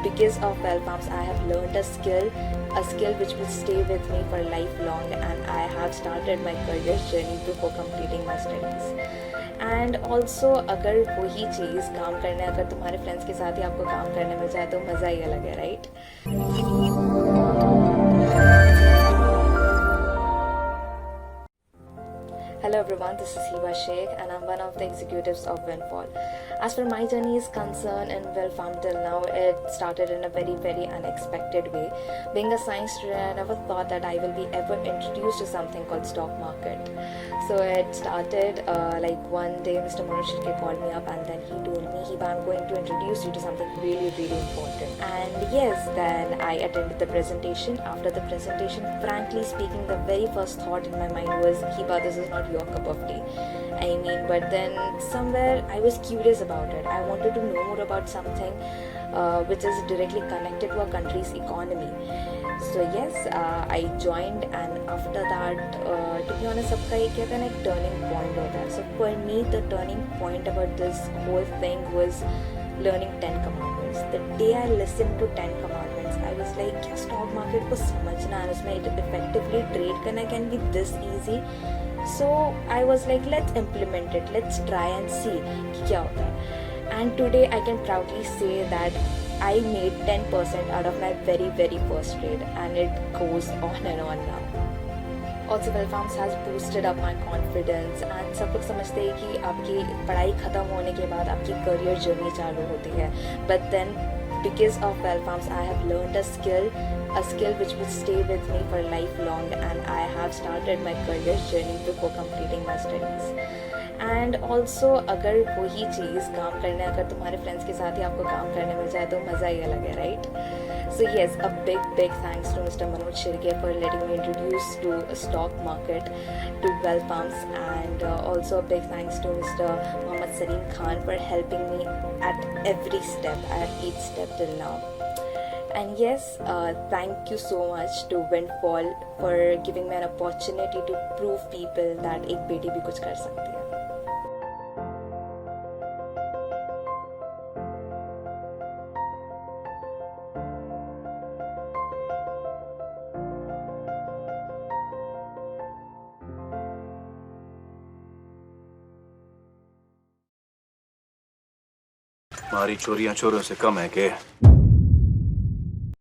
because of well pumps I have learned a skill which will stay with me for lifelong, and I have started my career journey before completing my studies. And also अगर वही चीज़ काम करने, अगर तुम्हारे friends के साथ ही आपको काम करने मिल जाए तो मज़ा ही अलग है, right? Hello everyone, this is Heeba Shaikh and I'm one of the executives of Windfall. As for my journey is concerned in Well Farm till now, it started in a very unexpected way. Being a science student, I never thought that I will be ever introduced to something called stock market. So it started like one day Mr. Shaikh called me up and then he told me, Heeba, I'm going to introduce you to something really important. And yes, then I attended the presentation. After the presentation, frankly speaking, the very first thought in my mind was, Heeba, this is not your cup of tea. I mean, but then somewhere I was curious about it. I wanted to know more about something which is directly connected to our country's economy. So yes, I joined, and after that, to be honest, सबका एक कहते हैं ना, एक turning point होता है. So for me, the turning point about this whole thing was learning 10 commandments. The day I listened to 10 commandments, I was like, क्या stock market को समझना है, उसमें effectively trade करना can be this easy. So I was like, let's implement it, let's try and see कि क्या होता है. And today I can proudly say that I made 10% out of my very first trade, and it goes on and on now. Also, Well Farms has boosted up my confidence, and सब लोग समझते हैं कि आपकी पढ़ाई ख़त्म होने के बाद आपकी career journey चालू होती है. But then, because of Well Farms, I have learned a skill which will stay with me for lifelong, and I have started my career journey before completing my studies. And also अगर वही चीज़ काम करने, अगर तुम्हारे friends के साथ ही आपको काम करने मिल जाए तो मज़ा ही अलग है, right? So yes, a big thanks to mister Manoj Shirke for letting me introduce to stock market, to well pumps, and also big thanks to mister Mohammed Salim Khan for helping me at every step, at each step till now. And yes, thank you so much to Windfall for giving me an opportunity to prove people that एक बेटी भी कुछ कर सकती है. हमारी चोरियां चोरों से कम है के?